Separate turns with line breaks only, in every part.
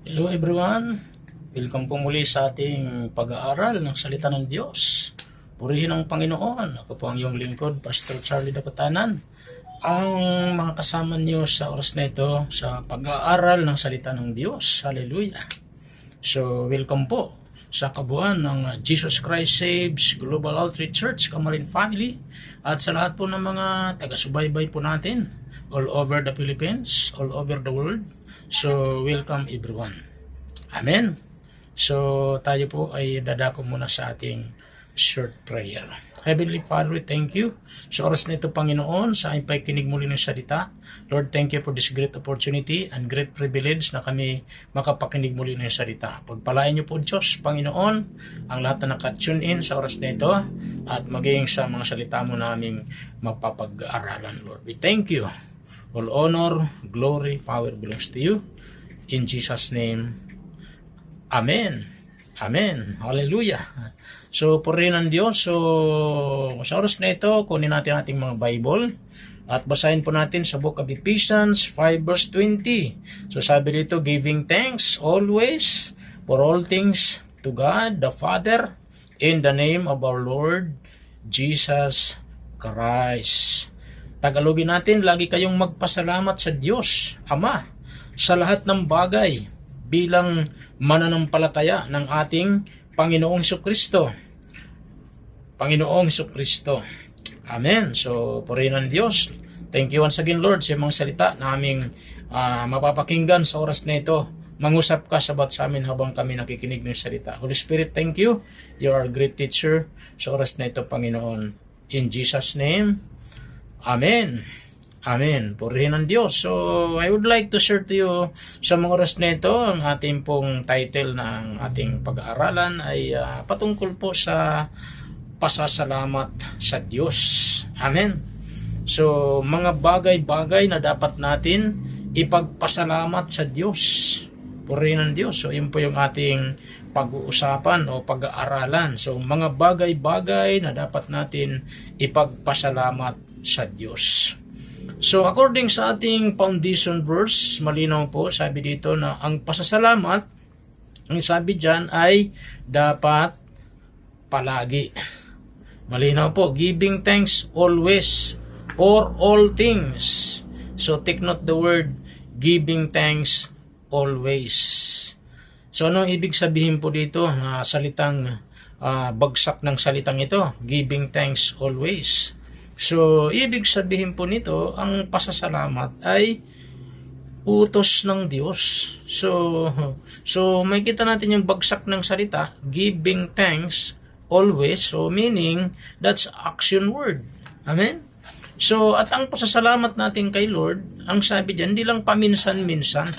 Hello everyone! Welcome po muli sa ating pag-aaral ng Salita ng Diyos. Purihin ang Panginoon. Ako po ang iyong lingkod, Pastor Charlie Dapatanan. Ang mga kasama niyo sa oras na ito sa pag-aaral ng Salita ng Diyos. Hallelujah! So, welcome po sa kabuuan ng Jesus Christ Saves Global Outreach Church, Kamarin Family, at sa lahat po ng mga taga-subaybay po natin all over the Philippines, all over the world. So, welcome everyone. Amen. So, tayo po ay dadako muna sa ating short prayer. Heavenly Father, we thank you sa oras na ito, Panginoon, sa aming pakikinig muli ng salita. Lord, thank you for this great opportunity and great privilege na kami makapakinig muli ng salita. Pagpalain niyo po, Diyos, Panginoon, ang lahat na nakatune in sa oras na ito at maging sa mga salita mo naming mapapag-aralan, Lord. We thank you. All honor, glory, power belongs to you. In Jesus' name, Amen. Amen. Hallelujah. So, purihin ng Diyos. So, sa oras na ito, kunin natin ating mga Bible at basahin po natin sa Book of Ephesians 5 verse 20. So, sabi dito, giving thanks always for all things to God the Father in the name of our Lord Jesus Christ. Tagalogin natin, lagi kayong magpasalamat sa Diyos, Ama, sa lahat ng bagay bilang mananampalataya ng ating Panginoong Jesucristo. Panginoong Jesucristo. Amen. So, purihin ng Diyos. Thank you once again, Lord, sa mga salita na aming mapapakinggan sa oras na ito. Mangusap ka sabat sa amin habang kami nakikinig ng salita. Holy Spirit, thank you. You are a great teacher sa oras na ito, Panginoon. In Jesus' name, Amen. Amen. Purihin ng Diyos. So, I would like to share to you sa mga oras na ito, ang ating pong title ng ating pag-aaralan ay patungkol po sa pasasalamat sa Diyos. Amen. So, mga bagay-bagay na dapat natin ipagpasalamat sa Diyos. Purihin ng Diyos. So, yun po yung ating pag-uusapan o pag-aaralan. So, mga bagay-bagay na dapat natin ipagpasalamat sa Diyos. So, according sa ating foundation verse, malinaw po, sabi dito na ang pasasalamat, ang sabi dyan ay dapat palagi. Malinaw po, giving thanks always for all things. So, take note the word giving thanks always. So, anong ibig sabihin po dito na salitang bagsak ng salitang ito? Giving thanks always. So, ibig sabihin po nito, ang pasasalamat ay utos ng Diyos. So makikita natin yung bagsak ng salita, giving thanks always. So, meaning, that's action word. Amen? So, at ang pasasalamat natin kay Lord, ang sabi dyan, hindi lang paminsan-minsan,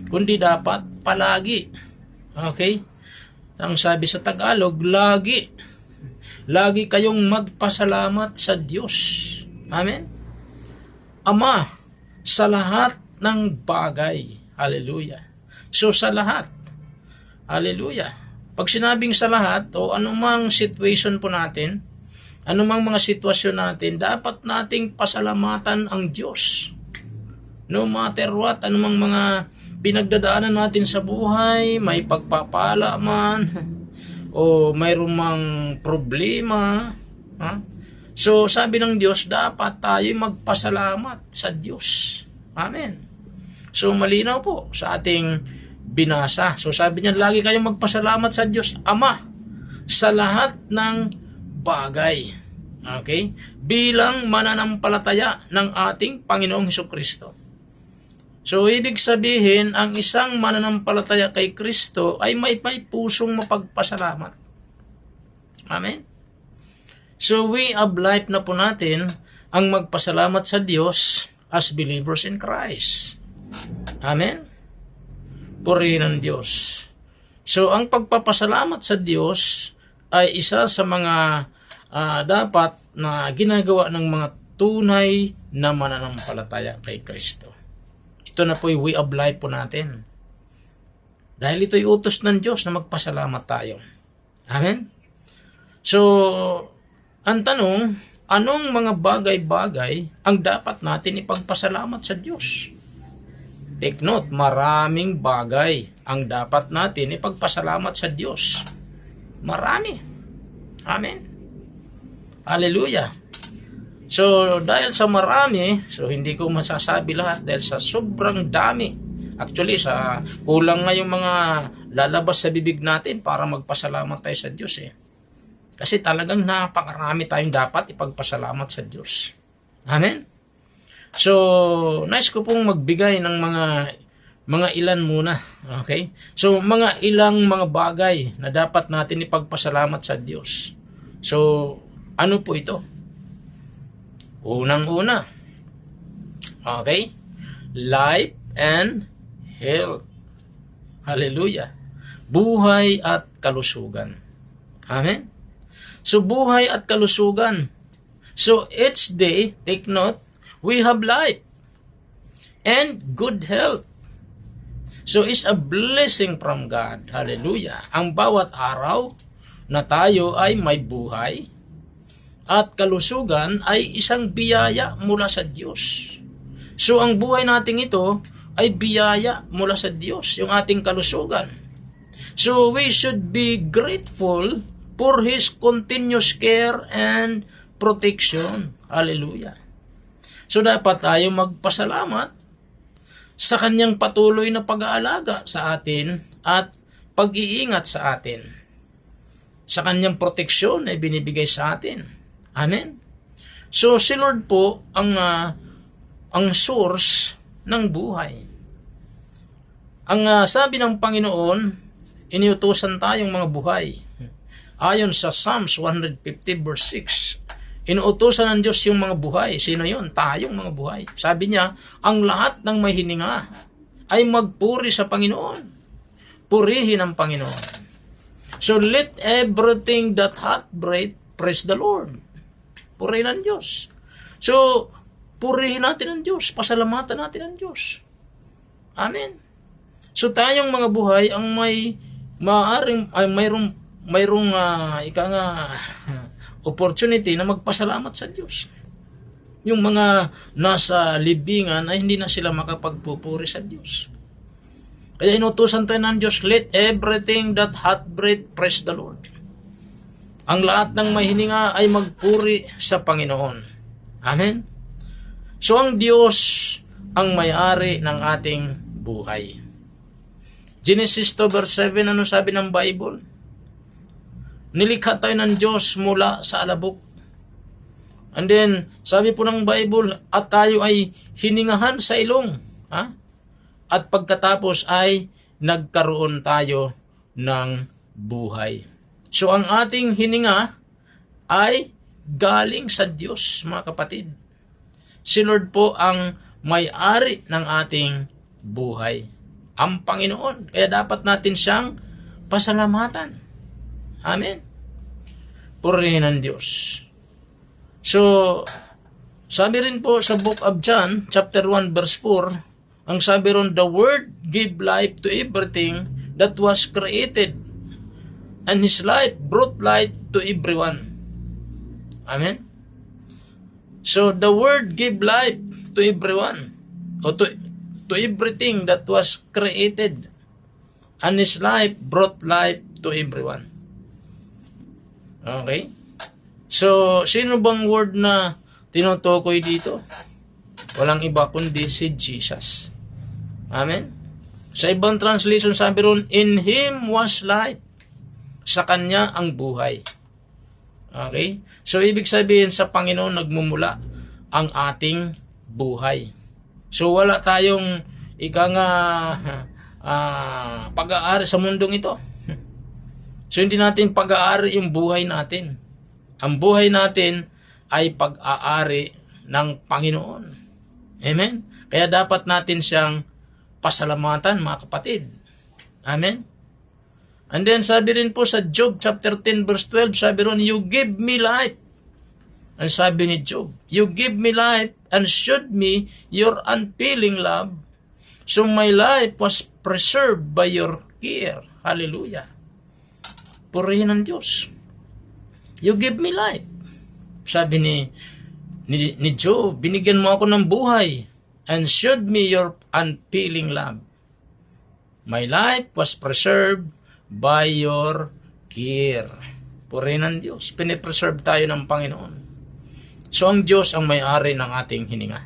kundi dapat palagi. Okay? Ang sabi sa Tagalog, lagi. Lagi kayong magpasalamat sa Diyos. Amen? Ama, sa lahat ng bagay. Hallelujah. So, sa lahat. Hallelujah. Pag sinabing sa lahat, o anumang situation po natin, anumang mga sitwasyon natin, dapat nating pasalamatan ang Diyos. No matter what, anumang mga pinagdadaanan natin sa buhay, may pagpapala man, o mayroong mang problema. So, sabi ng Diyos, dapat tayo magpasalamat sa Diyos. Amen. So, malinaw po sa ating binasa. So, sabi niya, lagi kayong magpasalamat sa Diyos, Ama, sa lahat ng bagay. Okay? Bilang mananampalataya ng ating Panginoong Jesucristo. So, ibig sabihin, ang isang mananampalataya kay Kristo ay may pusong mapagpasalamat. Amen? So, way of life na po natin ang magpasalamat sa Diyos as believers in Christ. Amen? Purihin ng Diyos. So, ang pagpapasalamat sa Diyos ay isa sa mga dapat na ginagawa ng mga tunay na mananampalataya kay Kristo. Ito na po yung way of life po natin. Dahil ito'y utos ng Diyos na magpasalamat tayo. Amen? So, ang tanong, anong mga bagay-bagay ang dapat natin ipagpasalamat sa Diyos? Take note, maraming bagay ang dapat natin ipagpasalamat sa Diyos. Marami. Amen. Hallelujah. So, dahil sa marami, so hindi ko masasabi lahat dahil sa sobrang dami. Actually, sa kulang nga yung mga lalabas sa bibig natin para magpasalamat tayo sa Diyos eh. Kasi talagang napakarami tayong dapat ipagpasalamat sa Diyos. Amen? So, nice ko pong magbigay ng mga ilan muna. Okay? So, mga ilang mga bagay na dapat natin ipagpasalamat sa Diyos. So, ano po ito? Unang-una. Okay? Life and health. Hallelujah. Buhay at kalusugan. Amen? So, buhay at kalusugan. So, each day, take note, we have life and good health. So, it's a blessing from God. Hallelujah. Ang bawat araw na tayo ay may buhay at kalusugan ay isang biyaya mula sa Diyos. So, ang buhay natin ito ay biyaya mula sa Diyos, yung ating kalusugan. So, we should be grateful for His continuous care and protection. Hallelujah. So, dapat tayo magpasalamat sa Kanyang patuloy na pag-aalaga sa atin at pag-iingat sa atin. Sa Kanyang proteksyon na binibigay sa atin. Amen? So, si Lord po ang source ng buhay. Ang sabi ng Panginoon, iniutusan tayong mga buhay. Ayon sa Psalms 150 verse 6, inuutusan ng Diyos yung mga buhay. Sino yun? Tayong mga buhay. Sabi niya, ang lahat ng may hininga ay magpuri sa Panginoon. Purihin ang Panginoon. So let everything that hath breath praise the Lord. Purihin ang Diyos. So, purihin natin ang Diyos. Pasalamatan natin ang Diyos. Amen. So tayong mga buhay ang mayroong opportunity na magpasalamat sa Diyos. Yung mga nasa libingan ay hindi na sila makapagpupuri sa Diyos. Kaya inutusan tayo ng Diyos, let everything that hath breath praise the Lord. Ang lahat ng may hininga ay magpuri sa Panginoon. Amen? So ang Diyos ang may-ari ng ating buhay. Genesis 2 verse 7, ano sabi ng Bible? Nilikha tayo ng Diyos mula sa alabok. And then, sabi po ng Bible, at tayo ay hiningahan sa ilong. Ha? At pagkatapos ay nagkaroon tayo ng buhay. So, ang ating hininga ay galing sa Diyos, mga kapatid. Si Lord po ang may-ari ng ating buhay. Ang Panginoon. Kaya dapat natin siyang pasalamatan. Amen. Purihin ang Diyos. So, sabi rin po sa Book of John, chapter 1, verse 4, ang sabi ron, the Word gave life to everything that was created, and His life brought light to everyone. Amen. So, the Word gave life to everyone, or to everything that was created, and His life brought life to everyone. Okay? So, sino bang word na tinutukoy dito? Walang iba kundi si Jesus. Amen? Sa ibang translation sabi ron, in Him was life. Sa Kanya ang buhay. Okay? So, ibig sabihin sa Panginoon nagmumula ang ating buhay. So, wala tayong pag-aari sa mundong ito. So, hindi natin pag-aari yung buhay natin. Ang buhay natin ay pag-aari ng Panginoon. Amen? Kaya dapat natin siyang pasalamatan, mga kapatid. Amen? And then, sabi rin po sa Job chapter 10 verse 12, sabi rin, you give me life. Ang sabi ni Job, you give me life and showed me your unfailing love. So my life was preserved by your care. Hallelujah. Purihin ang Diyos. You give me life. Sabi ni Job, binigyan mo ako ng buhay and showed me your unfailing love. My life was preserved by your care. Purihin ng Diyos. Pinipreserve tayo ng Panginoon. So ang Diyos ang may-ari ng ating hininga.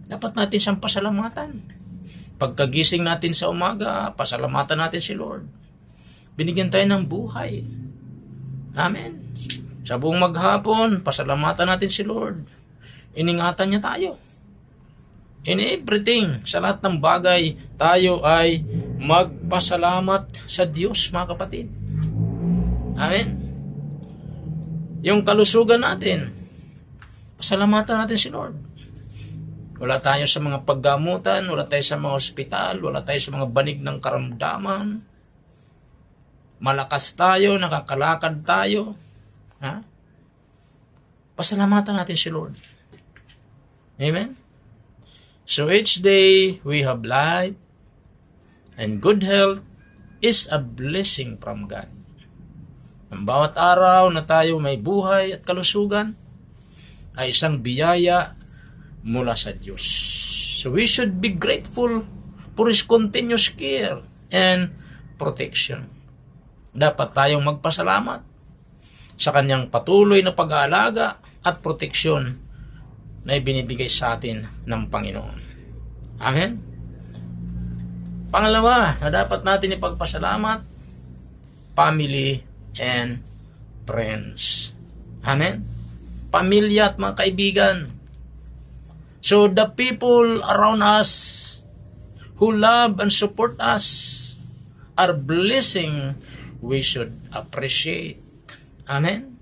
Dapat natin siyang pasalamatan. Pagkagising natin sa umaga, pasalamatan natin si Lord. Binigyan tayo ng buhay. Amen. Sa buong maghapon, pasalamatan natin si Lord. Iningatan niya tayo. In everything, sa lahat ng bagay, tayo ay magpasalamat sa Diyos, mga kapatid. Amen. Yung kalusugan natin, pasalamatan natin si Lord. Wala tayo sa mga paggamutan, wala tayo sa mga ospital, wala tayo sa mga banig ng karamdaman. Malakas tayo, nakakalakad tayo. Ha? Pasalamatan natin si Lord. Amen? So each day we have life and good health is a blessing from God. Ang bawat araw na tayo may buhay at kalusugan ay isang biyaya mula sa Diyos. So we should be grateful for His continuous care and protection. Dapat tayong magpasalamat sa Kanyang patuloy na pag-aalaga at proteksyon na ibinibigay sa atin ng Panginoon. Amen? Pangalawa na dapat natin ipagpasalamat, family and friends. Amen? Pamilya at mga kaibigan. So the people around us who love and support us are blessing we should appreciate. Amen?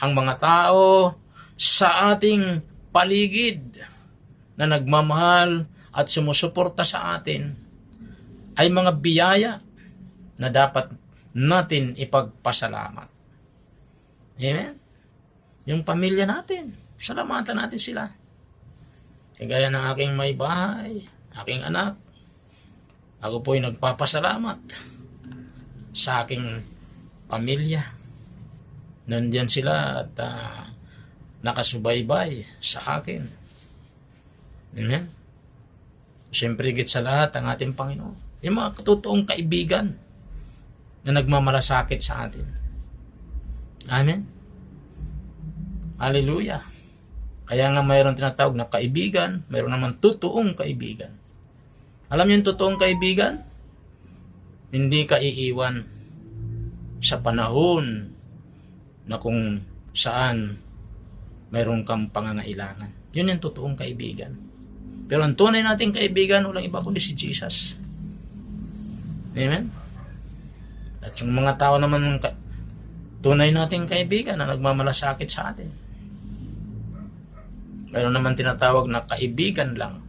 Ang mga tao sa ating paligid na nagmamahal at sumusuporta sa atin ay mga biyaya na dapat natin ipagpasalamat. Amen? Yung pamilya natin, salamatan natin sila. Kagaya ng aking may bahay, aking anak, ako po'y nagpapasalamat sa aking pamilya. Nandiyan sila at nakasubaybay sa akin. Amen? Siyempre, higit sa lahat, ang ating Panginoon. Yung mga katotoong kaibigan na nagmamalasakit sa atin. Amen? Hallelujah! Kaya nga mayroon tinatawag na kaibigan, mayroon naman totoong kaibigan. Alam niyo yung totoong kaibigan? Hindi ka iiwan sa panahon na kung saan mayroon kang pangangailangan. Yun yung totoong kaibigan. Pero ang tunay nating kaibigan, walang iba kundi si Jesus. Amen? At yung mga tao naman, tunay nating kaibigan na nagmamalasakit sa atin. Mayroon naman tinatawag na kaibigan lang.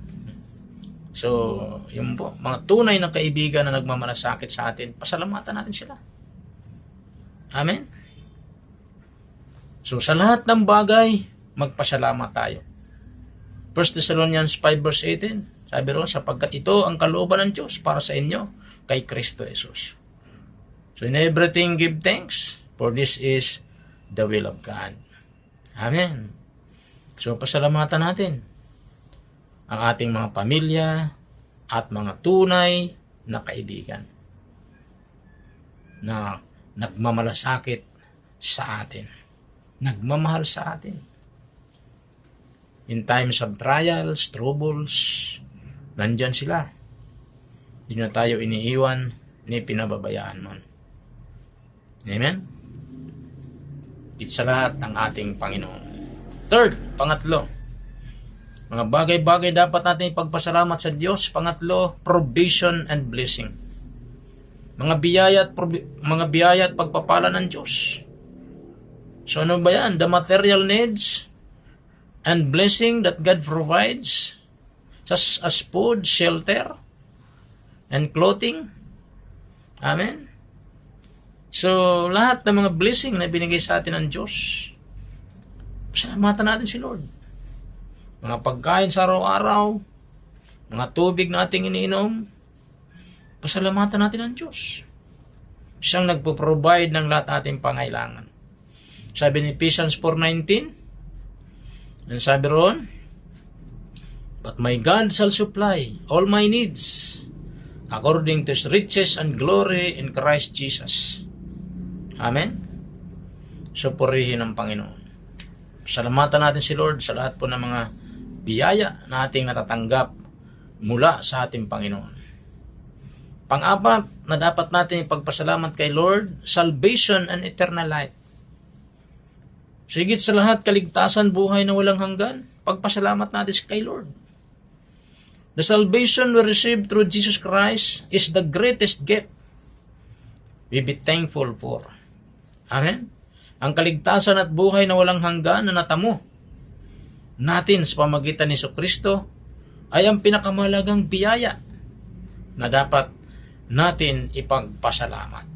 So, yung po, mga tunay na kaibigan na nagmamalasakit sa atin, pasalamatan natin sila. Amen? So, sa lahat ng bagay, magpasalamat tayo. 1 Thessalonians 5 verse 18, sabi ron, sapagkat ito ang kalooban ng Diyos para sa inyo kay Kristo Jesus. So, in everything give thanks, for this is the will of God. Amen. So, pasalamatan natin ang ating mga pamilya at mga tunay na kaibigan na nagmamalasakit sa atin. Nagmamahal sa atin. In times of trials, troubles, nandyan sila. Hindi na tayo iniiwan, ni pinababayaan man. Amen? It's sa lahat ng ating Panginoon. Third, pangatlo, mga bagay-bagay dapat natin ipagpasalamat sa Diyos. Pangatlo, provision and blessing. Mga biyaya at pagpapala ng Diyos. So ano ba yan? The material needs and blessing that God provides, such as food, shelter, and clothing. Amen? So, lahat ng mga blessing na binigay sa atin ng Diyos, pasalamatan natin si Lord. Mga pagkain sa araw-araw, mga tubig na ating iniinom, pasalamatan natin ang Diyos. Siyang nagpo-provide ng lahat ating pangailangan. Sabi ni Ephesians 4:19, and sabi roon, But my God shall supply all my needs according to His riches and glory in Christ Jesus. Amen? So, purihin ng Panginoon. Salamatan natin si Lord sa lahat po ng mga biyaya na ating natatanggap mula sa ating Panginoon. Pang-apat na dapat natin ipagpasalamat kay Lord, salvation and eternal life. Sigit sa lahat, kaligtasan, buhay na walang hanggan, pagpasalamat natin kay Lord. The salvation we receive through Jesus Christ is the greatest gift we be thankful for. Amen? Ang kaligtasan at buhay na walang hanggan na natamo natin sa pamagitan ni Jesucristo ay ang pinakamalagang biyaya na dapat natin ipagpasalamat.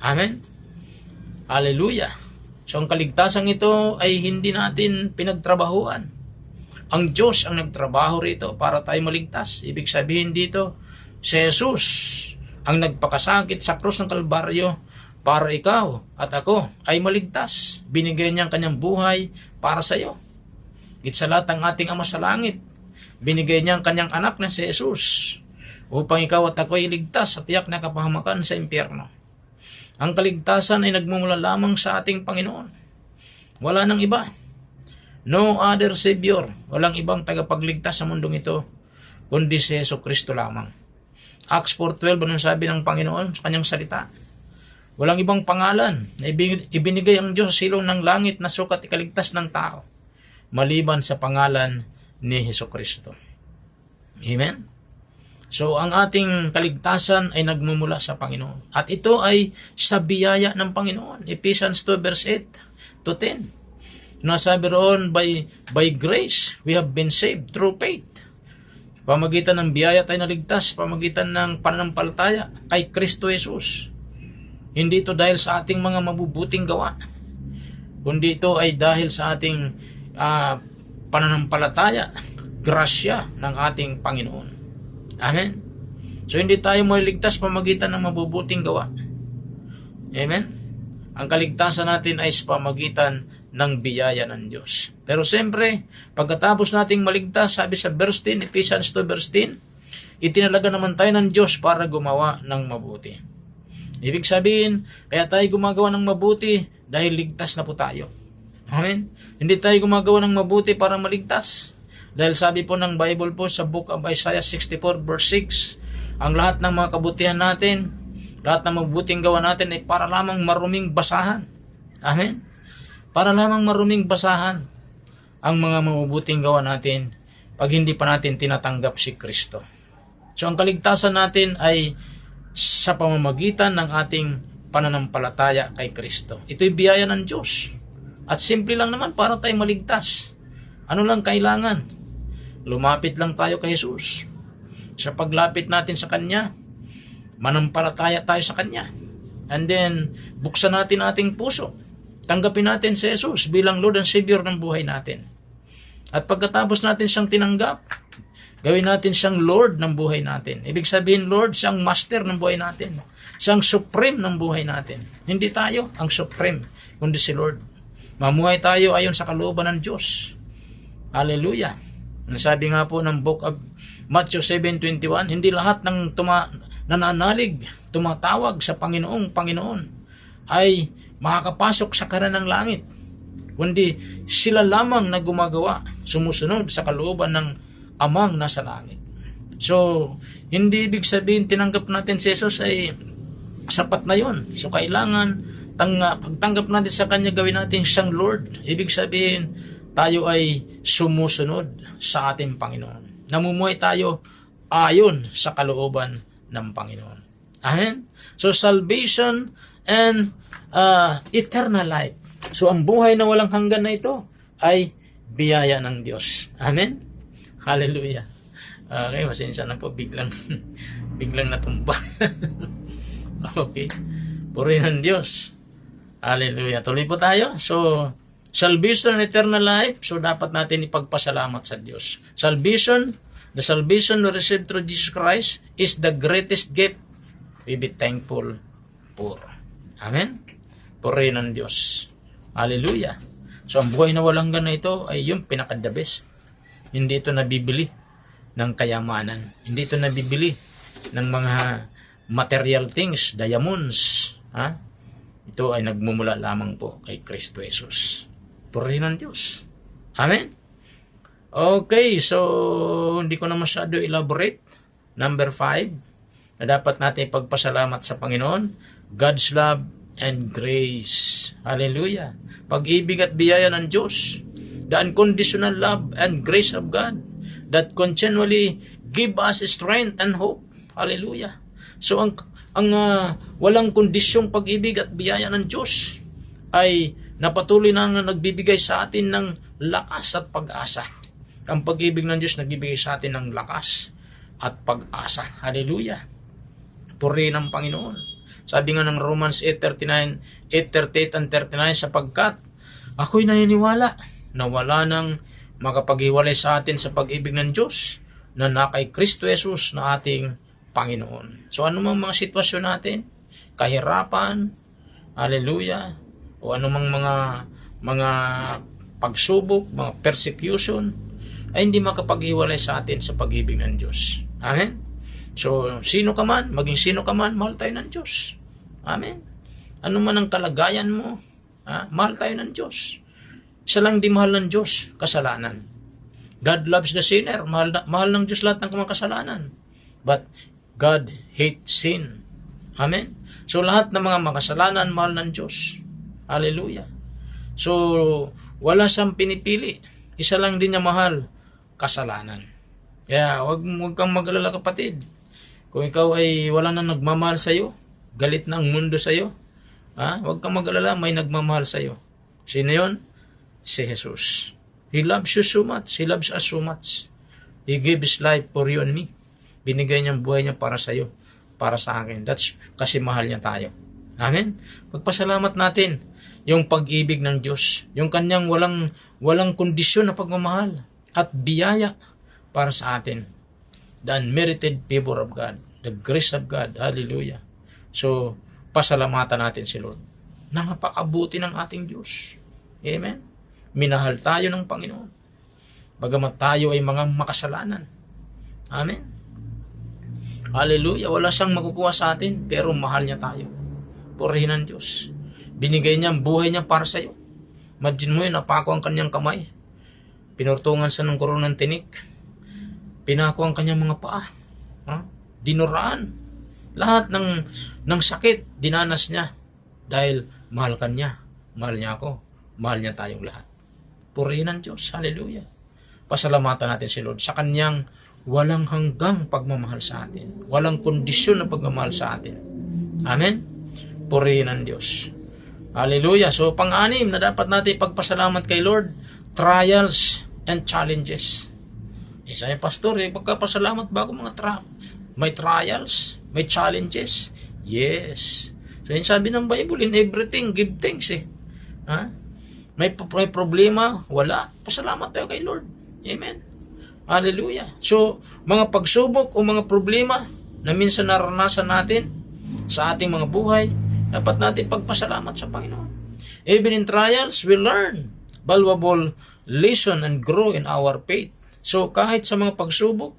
Amen? Hallelujah! So ang kaligtasan ito ay hindi natin pinagtrabahuan. Ang Diyos ang nagtrabaho rito para tayo maligtas. Ibig sabihin dito, si Jesus ang nagpakasakit sa krus ng Kalbaryo para ikaw at ako ay maligtas. Binigay niya ang kanyang buhay para sa iyo. Sa lahat ng ating Ama sa langit, binigay niya ang kanyang anak na si Jesus upang ikaw at ako ay ligtas sa tiyak na kapahamakan sa impyerno. Ang kaligtasan ay nagmumula lamang sa ating Panginoon. Wala nang iba. No other Savior. Walang ibang tagapagligtas sa mundong ito kundi si Jesucristo lamang. Acts 4:12, anong sabi ng Panginoon sa kanyang salita? Walang ibang pangalan na ibinigay ang Diyos sa silong ng langit na sukat ikaligtas ng tao maliban sa pangalan ni Jesucristo. Amen? So, ang ating kaligtasan ay nagmumula sa Panginoon. At ito ay sa biyaya ng Panginoon. Ephesians 2 verse 8 to 10. Nasabi roon, by grace, we have been saved through faith. Pamagitan ng biyaya tayo naligtas, pamagitan ng pananampalataya kay Kristo Jesus. Hindi ito dahil sa ating mga mabubuting gawa, kundi ito ay dahil sa ating pananampalataya, grasya ng ating Panginoon. Amen? So hindi tayo maliligtas pamagitan ng mabubuting gawa. Amen? Ang kaligtasan natin ay sa pamagitan ng biyaya ng Diyos. Pero siyempre, pagkatapos nating maligtas, sabi sa verse 10, Ephesians 2 verse 10, itinalaga naman tayo ng Diyos para gumawa ng mabuti. Ibig sabihin, kaya tayo gumagawa ng mabuti dahil ligtas na po tayo. Amen? Hindi tayo gumagawa ng mabuti para maligtas. Dahil sabi po ng Bible po sa book of Isaiah 64 verse 6, ang lahat ng mga kabutihan natin, lahat ng mabuting gawa natin ay para lamang maruming basahan. Amen? Para lamang maruming basahan ang mga mabubuting gawa natin pag hindi pa natin tinatanggap si Kristo. So ang kaligtasan natin ay sa pamamagitan ng ating pananampalataya kay Kristo. Ito'y biyaya ng Diyos. At simple lang naman para tayo maligtas. Ano lang kailangan? Lumapit lang tayo kay Jesus. Sa paglapit natin sa Kanya, manampalataya tayo sa Kanya. And then, buksan natin ating puso. Tanggapin natin si Jesus bilang Lord and Savior ng buhay natin. At pagkatapos natin siyang tinanggap, gawin natin siyang Lord ng buhay natin. Ibig sabihin, Lord, siyang Master ng buhay natin. Siyang Supreme ng buhay natin. Hindi tayo ang Supreme, kundi si Lord. Mamuhay tayo ayon sa kalooban ng Diyos. Hallelujah. Nasabi nga po ng book of Matthew 7:21, hindi lahat ng nananalig, tumatawag sa Panginoong Panginoon ay makakapasok sa karan ng langit, kundi sila lamang na gumagawa, sumusunod sa kalooban ng Amang nasa langit. So, hindi ibig sabihin tinanggap natin si Jesus ay sapat na yon. So, kailangan pagtanggap natin sa Kanya, gawin natin siyang Lord. Ibig sabihin, tayo ay sumusunod sa ating Panginoon. Namumuhay tayo ayon sa kalooban ng Panginoon. Amen? So, salvation and eternal life. So, ang buhay na walang hanggan na ito ay biyaya ng Diyos. Amen? Hallelujah. Okay, pasensya na po. Biglang natumba. Okay. Purihin ng Diyos. Hallelujah. Tuloy po tayo. So, salvation and eternal life. So, dapat natin ipagpasalamat sa Diyos. Salvation, the salvation we received through Jesus Christ is the greatest gift we be thankful for. Amen? Purihin ng Diyos. Hallelujah. So, ang buhay na walang hanggan na ito ay yung pinaka-the best. Hindi ito nabibili. ng kayamanan. Hindi ito nabibili ng mga material things, diamonds. Ito ay nagmumula lamang po kay Kristo Jesus. Purihin ng Diyos. Amen? Okay, so hindi ko na masyado elaborate. Number 5, na dapat natin ipagpasalamat sa Panginoon, God's love and grace. Hallelujah. Pag-ibig at biyaya ng Diyos, the unconditional love and grace of God that continually give us strength and hope. Hallelujah. So ang walang kondisyong pag-ibig at biyaya ng Diyos ay napatuloy na nagbibigay sa atin ng lakas at pag-asa. Ang pag-ibig ng Diyos nagbibigay sa atin ng lakas at pag-asa. Hallelujah. Purihin ang Panginoon. Sabi nga ng Romans 8:39, 8:38 and 39, sapagkat ako'y naniniwala na wala nang makapaghiwalay sa atin sa pag-ibig ng Diyos na kay Kristo Jesus na ating Panginoon. So ano mang mga sitwasyon natin, kahirapan, hallelujah, o anumang mga pagsubok, mga persecution, ay hindi makapaghiwalay sa atin sa pag-ibig ng Diyos. Amen? So, sino ka man, maging sino ka man, mahal tayo ng Diyos. Amen? Ano man ang kalagayan mo, mahal tayo ng Diyos. Isa lang di mahal ng Diyos, kasalanan. God loves the sinner. Mahal ng Diyos lahat ng mga kasalanan. But God hates sin. Amen? So, lahat ng mga makasalanan, mahal ng Diyos. Hallelujah. So, wala siyang pinipili. Isa lang din niya mahal, kasalanan. Kaya wag kang mag-alala, kapatid. Kung ikaw ay wala nang nagmamahal sa iyo, galit na ang mundo sa iyo, wag kang mag-alala, may nagmamahal sa iyo. Sino 'yon? Si Jesus. He loves you so much. He loves us so much. He gave His life for you and me. Binigay niya ang buhay niya para sa iyo, para sa akin. That's kasi mahal niya tayo. Amen? Pagpasalamat natin yung pag-ibig ng Diyos, yung kanyang walang kondisyon na pagmamahal at biyaya para sa atin. The unmerited favor of God, the grace of God. Hallelujah. So, pasalamatan natin si Lord. Napakabuti ng ating Diyos. Amen? Minahal tayo ng Panginoon. Bagamat tayo ay mga makasalanan. Amen? Hallelujah. Wala siyang makukuha sa atin, pero mahal niya tayo. Purihin ng Diyos. Binigay niya ang buhay niya para sa iyo. Imagine mo yun, napako ang kanyang kamay. Pinurtungan siya ng koronang tinik. Pinako ang kanyang mga paa. Dinuraan. Lahat ng sakit, dinanas niya. Dahil mahal ka niya. Mahal niya ako. Mahal niya tayong lahat. Purihin ng Diyos. Hallelujah. Pasalamatan natin si Lord sa kanyang walang hanggang pagmamahal sa atin. Walang kondisyon na pagmamahal sa atin. Amen? Purihin ng Diyos. Hallelujah. So, pang-anim na dapat natin pagpasalamat kay Lord, trials and challenges. Isa yung pastor, pagkapasalamat bago may trials, may challenges. Yes. So, yung sabi ng Bible, in everything, give thanks May problema, wala. Pasalamat tayo kay Lord. Amen. Hallelujah. So, mga pagsubok o mga problema na minsan naranasan natin sa ating mga buhay, dapat natin pagpasalamat sa Panginoon. Even in trials, we learn valuable lesson and grow in our faith. So, kahit sa mga pagsubok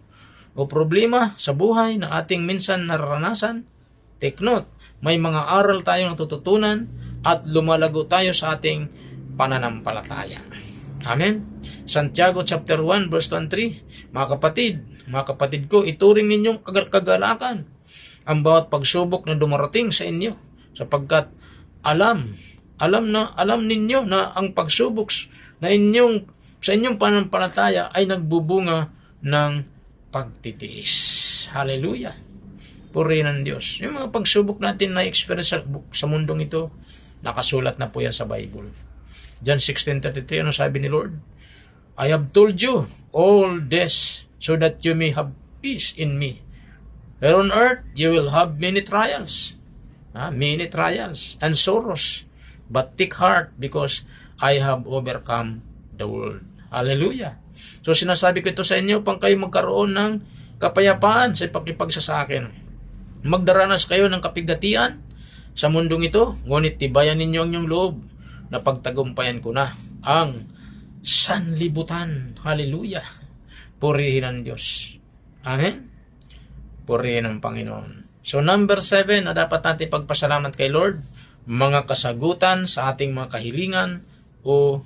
o problema sa buhay na ating minsan naranasan, take note, may mga aral tayong natututunan at lumalago tayo sa ating pananampalataya. Amen? Santiago chapter 1 verse 2 and 3, mga kapatid ko, ituring ninyong kagalakan ang bawat pagsubok na dumarating sa inyo, sapagkat alam ninyo na ang pagsubok na sa inyong pananampalataya ay nagbubunga ng pagtitiis. Hallelujah. Purihin ng Diyos. Yung mga pagsubok natin na experience sa mundong ito, nakasulat na po yan sa Bible. John 16:33, ano sabi ni Lord? I have told you all this so that you may have peace in me. Here on earth, you will have many trials and sorrows. But take heart because I have overcome the world. Hallelujah. So sinasabi ko ito sa inyo pang kayo magkaroon ng kapayapaan sa pakipagsasaakin. Magdaranas kayo ng kapigatian sa mundong ito, ngunit tibayan ninyo ang inyong loob na pagtagumpayan ko na ang sanlibutan. Hallelujah. Purihin ang Diyos. Amen? Purihin ang Panginoon. So number 7 na dapat natin pagpasalamat kay Lord, mga kasagutan sa ating mga kahilingan o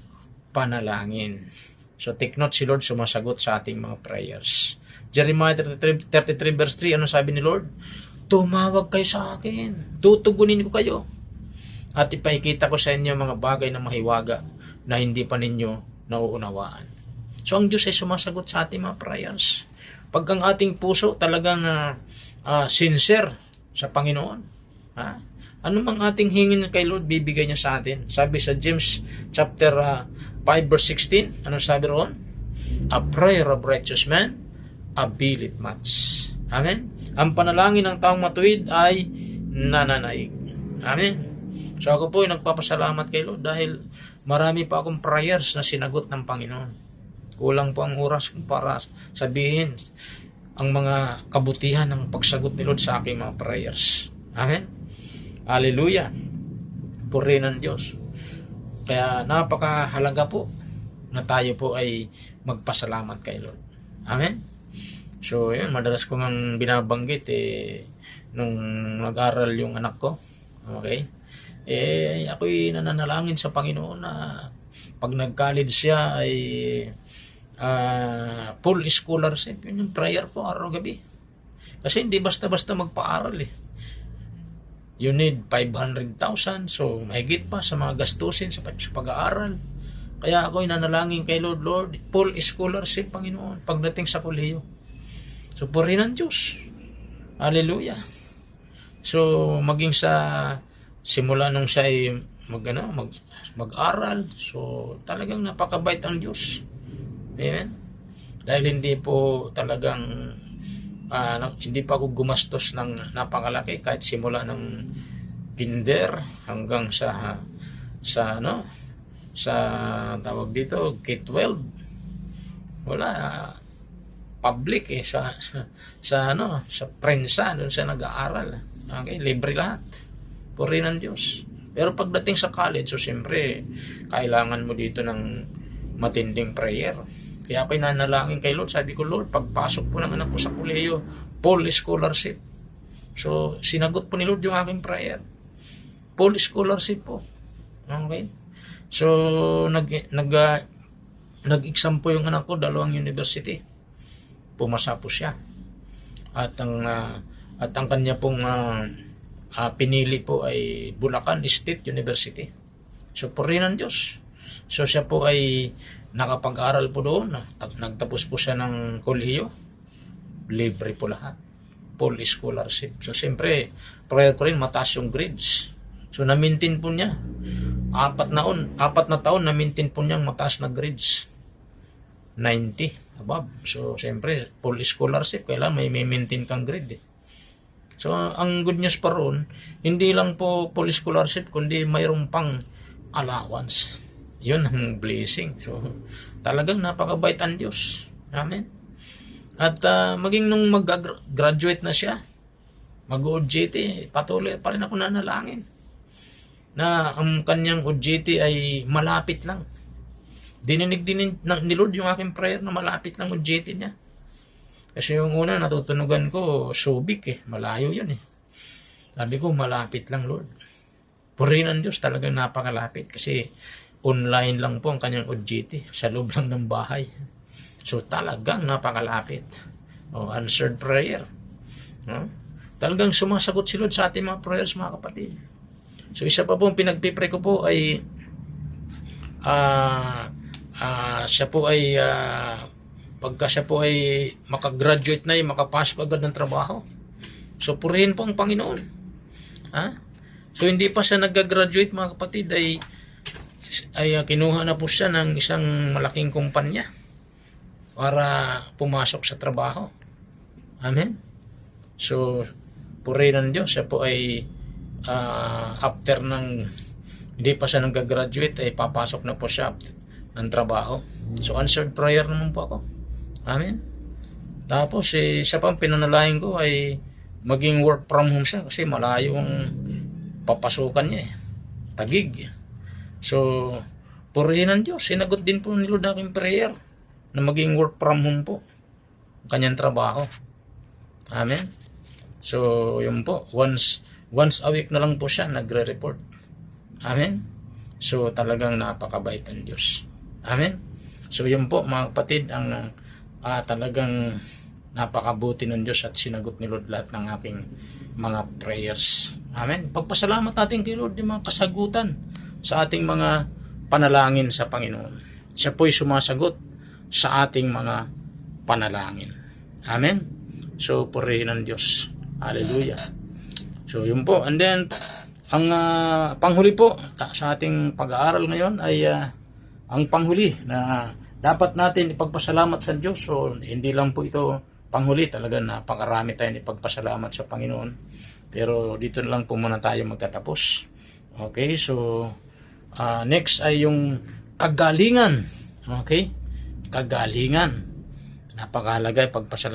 panalangin. So take note, si Lord sumasagot sa ating mga prayers. Jeremiah 33 verse 3, ano sabi ni Lord? Tumawag kayo sa akin, tutugunin ko kayo, at ipakikita ko sa inyo mga bagay na mahiwaga na hindi pa ninyo nauunawaan. So ang Diyos ay sumasagot sa ating mga prayers. Pag ang ating puso talagang sincere sa Panginoon, ano mang ating hingin kay Lord, bibigay niya sa atin. Sabi sa James chapter 5 verse 16, ano sabi roon? A prayer of righteous man availeth much. Amen? Ang panalangin ng taong matuwid ay nananaig. Amen? So ako po ay nagpapasalamat kay Lord dahil marami pa akong prayers na sinagot ng Panginoon. Kulang po ang oras para sabihin ang mga kabutihan ng pagsagot ni Lord sa aking mga prayers. Amen? Hallelujah! Purihin ng Diyos. Kaya napakahalaga po na tayo po ay magpasalamat kay Lord. Amen? So, yun, madalas ko ngang binabanggit nung nag-aral yung anak ko. Okay? Ako'y nananalangin sa Panginoon na pag nag-college siya ay full scholarship. Yun yung prayer ko araw-gabi. Kasi hindi basta-basta magpaaral You need 500,000. So, mahigit pa sa mga gastusin sa pag-aaral. Kaya ako'y nanalangin kay Lord, full scholarship, Panginoon, pagdating sa kolehiyo. So, purihin ng Diyos. Hallelujah. So, maging sa simula nung siya ay mag-aral, so talagang napakabait ang Diyos. Amen? Dahil hindi po talagang hindi pa ako gumastos ng napakalaki kahit simula ng kinder hanggang sa tawag dito K-12. Wala public sa prensa doon siya nag-aaral. Okay, libre lahat. Purihin ng Diyos. Pero pagdating sa college, so siyempre kailangan mo dito ng matinding prayer. Kaya ako'y nanalangin kay Lord. Sabi ko, Lord, pagpasok po ng anak ko sa kolehiyo, full scholarship. So, sinagot po ni Lord yung aking prayer. Full scholarship po. Okay? So, nag-exam po yung anak ko, 2 university. Pumasa po siya. At ang kanya pong pinili po ay Bulacan State University. So, purihin ng Diyos. So, siya po ay nakapag-aral po doon. Nagtapos po siya ng kolehiyo. Libre po lahat. Full scholarship. So, siyempre, prayer ko rin, mataas yung grades. So, na-maintain po niya. 4 na taon, na-maintain po niyang mataas na grades. 90 above. So, siyempre, full scholarship. Kailangan may maintain kang grade. So, ang good news pa roon, hindi lang po full scholarship, kundi mayroong pang allowance. Yun ang blessing. So, talagang napakabait ang Diyos. Amen. At maging nung mag-graduate na siya, mag-OJT, patuloy pa rin ako nanalangin na ang kanyang OJT ay malapit lang. Dininig din ni Lord yung aking prayer na malapit lang OJT niya. Kasi yung una natutunugan ko, Subic malayo yun Sabi ko, malapit lang Lord. Purihin ng Diyos, talagang napakalapit kasi online lang po ang kanyang OJT sa loob lang ng bahay. So talagang napakalapit. Answered prayer. Talagang sumasagot si Lord sa ating mga prayers, mga kapatid. So isa pa po pinagpipray ko po ay siya po ay pagka siya po ay makagraduate na makapasok agad ng trabaho. So purihin po ang Panginoon. So hindi pa siya nag-graduate, mga kapatid, ay kinuha na po siya ng isang malaking kumpanya para pumasok sa trabaho. Amen. So purihin ng Diyos, siya po ay after ng hindi pa siya nag-graduate ay papasok na po siya ng trabaho. So answered prayer naman po ako. Amen. Tapos siya pang pinanalangin ko ay maging work from home siya kasi malayo ang papasukan niya Tagig. So purihin ng Diyos, sinagot din po ni Lord aking prayer na maging work from home po ang kanyang trabaho. Amen. So, yun po. Once a week na lang po siya nagre-report. Amen. So, talagang napakabait ng Diyos. Amen. So, yun po mga kapatid, ang talagang napakabuti ng Diyos at sinagot ni Lord lahat ng aking mga prayers. Amen. Pagpasalamat natin kay Lord yung mga kasagutan sa ating mga panalangin sa Panginoon. Siya po'y sumasagot sa ating mga panalangin. Amen. So, purihin ng Diyos. Hallelujah. So, yun po. And then, ang panghuli po sa ating pag-aaral ngayon ay ang panghuli na dapat natin ipagpasalamat sa Diyos. So, hindi lang po ito panghuli. Talagang napakarami tayong ipagpasalamat sa Panginoon. Pero dito na lang po muna tayo magtatapos. Okay, so next ay yung kagalingan. Okay? Kagalingan. Napakahalaga ipagpasalamat.